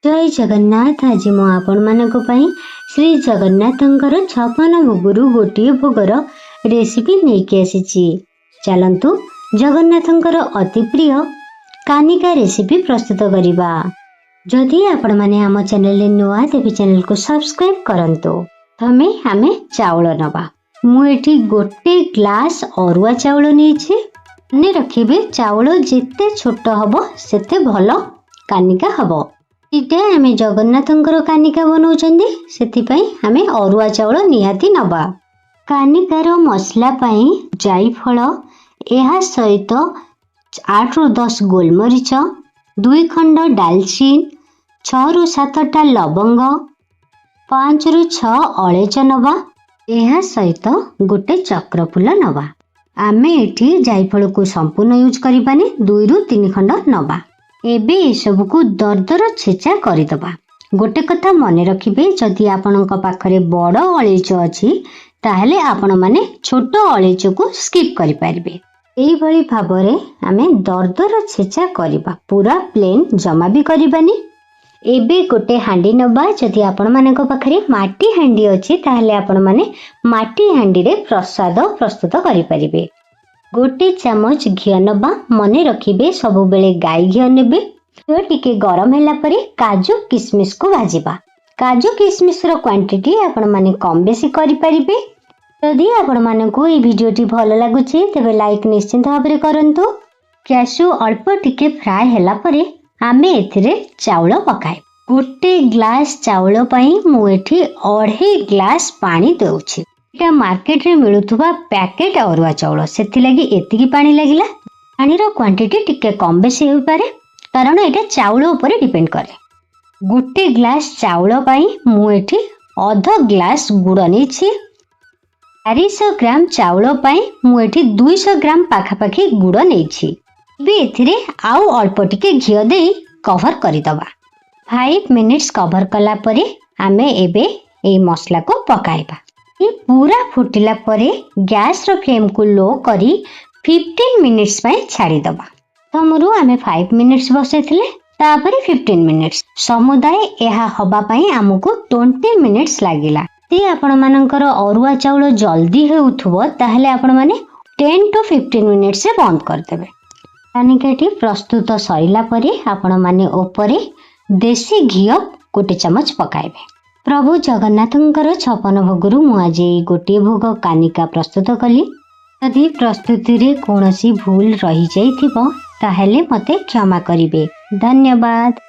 जय जगन्नाथ। आज मु आपण मानक पई श्री जगन्नाथंकर 56 भोगरु गोटिए भोगर रेसिपी नेकी आसीची। चलंतु जगन्नाथंकर अति प्रिय कानिका रेसिपी प्रस्तुत करिबा। जदि आपण माने आम चैनल नुआ तेबे चैनल को सब्सक्राइब करंतु। तमे हमें चावल नबा। मु एठी गोटे ग्लास अरुआ चावल नेछि। ने रखिबे चावल जेते छोट हबो सेते भलो कानिका हबो। इटा आमे जगन्नाथंकर कानिका बनाउछन्दी सेति आमे अरुआ चावल निहाती नबा। कानिकार मसला पाई जायफल एहा सहित 8 रु 10 गोलमरीच 2 खंड डालचीन 6 रु 7टा लवंग 5 रु 6 अळेच नबा। एहा सहित गोटे चक्रफूल नबा। आमे एठी जायफल को संपूर्ण यूज करिबानी 2 रु 3 खंड नबा। एबे सब को दरदर छेचा करिदबा। गोटे कथा मने रखिबे, जदि आपनक पाखरे बड़ अळेच अछि ताहले आपण माने छोट अळेच को स्किप करि परिबे। एही भली भाबरे आमे दरदर छेचा करिबा, पूरा प्लेन जमा भी करिबानी। एबे गोटे हांडी नबा। जदि आपण मानक पाखरे माटी हांडी अछि ताहले आपण माने माटी हांडी रे प्रसाद प्रस्तुत करि परिबे। गोटे चामच घिया नबा। मने रखिबे सबु बेले गाय घिया नेबे। घिया टिके गरम होला परे काजू किशमिश को भाजिबा। काजू किशमिश रो क्वांटिटी आपण माने कम बेसी करि परिबे। यदि आपण माने को ई वीडियोटी भलो लागुछि तबे लाइक निश्चिंत भाबरे करंतु। काजू अल्प टिके फ्राई होला परे आमे एथिरे चावल पकाय। गोटे ग्लास चावल पई मु एठी 2.5 ग्लास पानी देउछि। एटा मार्केट रे मिलुथुबा पैकेट अरुआ चावल, सेति लागि एतिकी पानी लागिला। पानी रो क्वांटिटी टिके कम बेसी होई पारे कारण एटा चावल ऊपर डिपेंड करे। गोटे ग्लास चावल पई मु एठी आधा ग्लास गुड़ नेछि। 400 ग्राम चावल पई मु एठी 200 ग्राम पाखापाखी गुड़ नेछि। बे एथिरे आउ अल्प टिके घियो देई कवर करि दबा। 5 मिनिट्स कवर कला परे आमे एबे ए मसला को पकाइबा। ये पूरा फुटिला परे गैस रो फ्लेम को लो करी 15 मिनिट्स पई छाड़ी दबा। तमरु आमे 5 मिनिट्स बसैथिले, तापरे 15 मिनिट्स। समुदाय एहा हबा पई हमकु 20 मिनिट्स लागिला। ते आपण मानकर अरुआ चावल जल्दी हेउथबो ताहले आपण माने 10 टू 15 मिनिट्स से बंद कर देबे। कानिकाटी प्रस्तुत सरिला परे आपण माने ओपरे देसी घियो गोटे चमच पकाइबे। प्रभु जगन्नाथंकर 56 भोगरु मु आज गोटे भोग कानिका प्रस्तुत कली। यदि प्रस्तुति रे कोनोसी भूल रही जाइथिबो ताहले मते क्षमा करिवे। धन्यवाद।